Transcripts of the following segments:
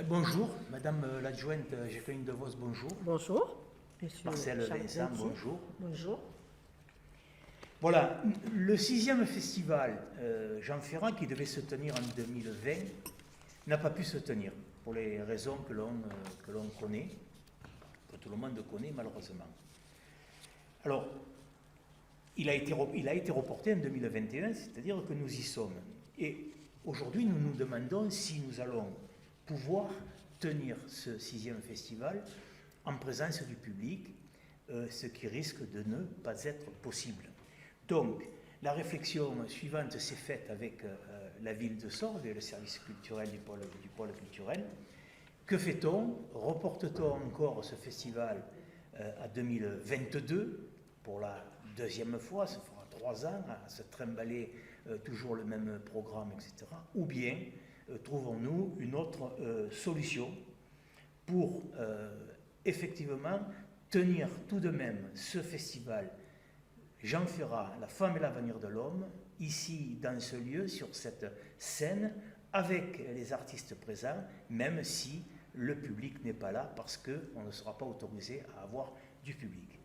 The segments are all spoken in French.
Bonjour, Madame l'adjointe Jacqueline Devos, bonjour. Bonjour, Monsieur Marcel Vincent, bonjour. Bonjour. Voilà, le 6e festival Jean Ferrat, qui devait se tenir en 2020, n'a pas pu se tenir, pour les raisons que l'on connaît, que tout le monde connaît malheureusement. Alors, il a été reporté en 2021, c'est-à-dire que nous y sommes. Et aujourd'hui, nous nous demandons si nous allons pouvoir tenir ce 6e festival en présence du public, ce qui risque de ne pas être possible. Donc, la réflexion suivante s'est faite avec la ville de Sorgues et le service culturel du pôle culturel. Que fait-on? Reporte-t-on encore ce festival à 2022 pour la deuxième fois? Ça fera 3 ans à se trimballer toujours le même programme, etc. Ou bien trouvons-nous une autre solution pour effectivement tenir tout de même ce festival Jean Ferrat, la femme et l'avenir de l'homme, ici dans ce lieu, sur cette scène, avec les artistes présents, même si le public n'est pas là parce qu'on ne sera pas autorisé à avoir du public.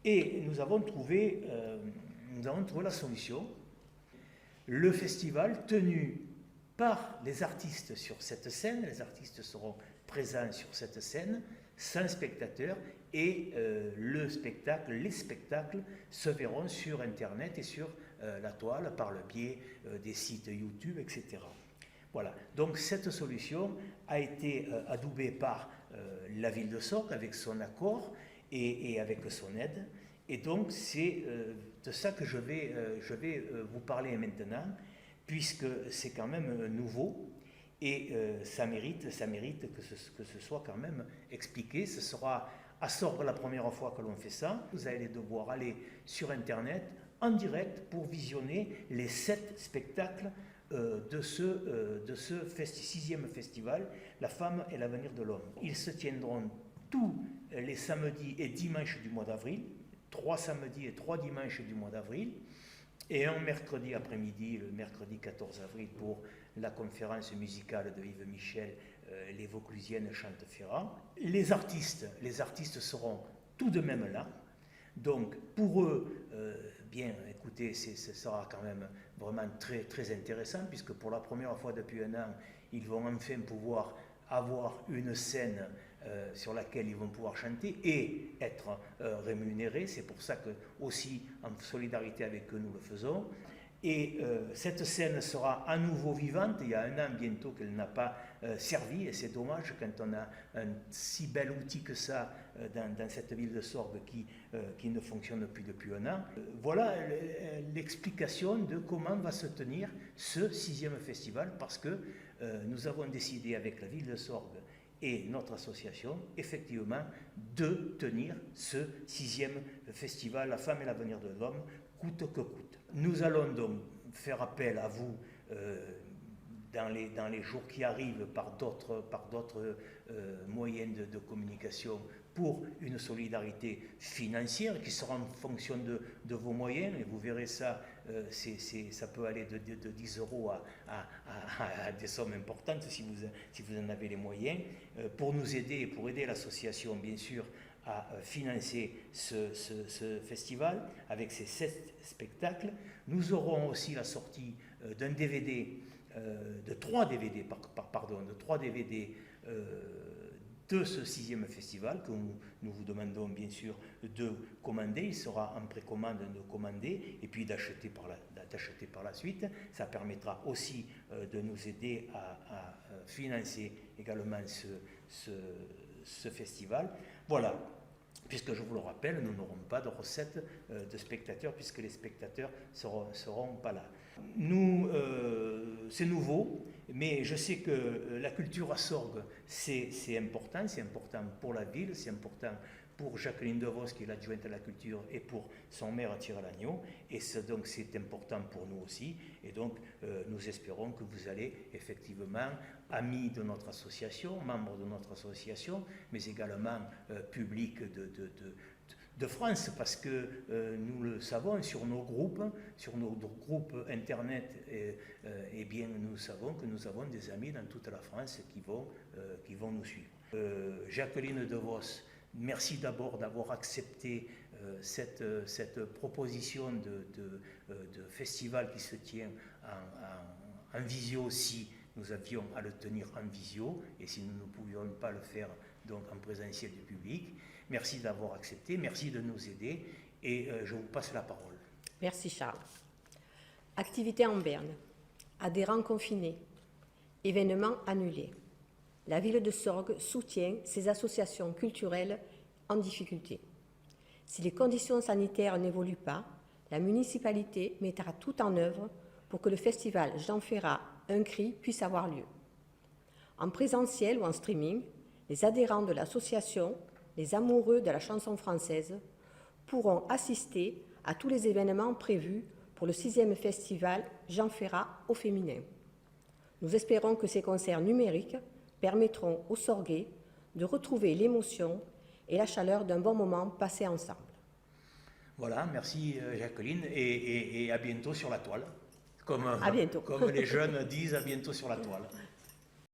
Et nous avons trouvé la solution. Le festival tenu par les artistes sur cette scène, les artistes seront présents sur cette scène, sans spectateurs, et les spectacles se verront sur Internet et sur la toile par le biais des sites YouTube, etc. Voilà, donc cette solution a été adoubée par la ville de Sorgues avec son accord et avec son aide, et donc c'est de ça que je vais vous parler maintenant, puisque c'est quand même nouveau et ça mérite que ce soit quand même expliqué. Ce sera à Sorgues la première fois que l'on fait ça. Vous allez devoir aller sur Internet en direct pour visionner les 7 spectacles de ce 6e festival, La femme et l'avenir de l'homme. Ils se tiendront tous les samedis et dimanches du mois d'avril, 3 samedis et 3 dimanches du mois d'avril, et un mercredi après-midi, le mercredi 14 avril, pour la conférence musicale de Yves Michel, Les Vauclusiennes chantent Ferrat. Les artistes seront tout de même là. Donc pour eux, bien écoutez, ce sera quand même vraiment très, très intéressant, puisque pour la première fois depuis un an, ils vont enfin pouvoir avoir une scène sur laquelle ils vont pouvoir chanter et être rémunérés. C'est pour ça que, aussi en solidarité avec eux, nous le faisons. Et cette scène sera à nouveau vivante. Il y a un an bientôt qu'elle n'a pas servi, et c'est dommage quand on a un si bel outil que ça dans cette ville de Sorgues qui ne fonctionne plus depuis un an. Voilà l'explication de comment va se tenir ce 6e festival, parce que nous avons décidé avec la ville de Sorgues et notre association, effectivement, de tenir ce 6e festival La femme et l'avenir de l'homme, coûte que coûte. Nous allons donc faire appel à vous dans les jours qui arrivent par d'autres moyens de communication pour une solidarité financière qui sera en fonction de vos moyens, et vous verrez ça, ça peut aller de 10 euros à des sommes importantes si vous en avez les moyens, pour nous aider et pour aider l'association bien sûr à financer ce festival avec ces 7 spectacles. Nous aurons aussi la sortie d'un DVD, de 3 DVD de ce 6e festival que nous vous demandons bien sûr de commander. Il sera en précommande de commander et puis d'acheter par la suite. Ça permettra aussi de nous aider à financer également ce festival. Voilà. Puisque je vous le rappelle, nous n'aurons pas de recettes de spectateurs, puisque les spectateurs seront pas là. C'est nouveau, mais je sais que la culture à Sorgues, c'est important pour la ville, c'est important pour Jacqueline Devos, qui est l'adjointe à la culture, et pour son maire Thierry Lagneau. Et donc c'est important pour nous aussi. Et donc nous espérons que vous allez effectivement, amis de notre association, membres de notre association, mais également public de France, parce que nous le savons sur nos groupes internet, eh bien nous savons que nous avons des amis dans toute la France qui vont nous suivre. Jacqueline Devos, merci d'abord d'avoir accepté cette proposition de festival qui se tient en visio si nous avions à le tenir en visio et si nous ne pouvions pas le faire donc en présentiel du public. Merci d'avoir accepté, merci de nous aider et je vous passe la parole. Merci Charles. Activité en berne, adhérents confinés, événements annulés. La ville de Sorgues soutient ces associations culturelles en difficulté. Si les conditions sanitaires n'évoluent pas, la municipalité mettra tout en œuvre pour que le festival Jean Ferrat Un Cri puisse avoir lieu. En présentiel ou en streaming, les adhérents de l'association, les amoureux de la chanson française, pourront assister à tous les événements prévus pour le 6e festival Jean Ferrat au féminin. Nous espérons que ces concerts numériques permettront aux Sorguais de retrouver l'émotion et la chaleur d'un bon moment passé ensemble. Voilà, merci Jacqueline et à bientôt sur la toile. Comme à bientôt. Comme les jeunes disent, à bientôt sur la toile.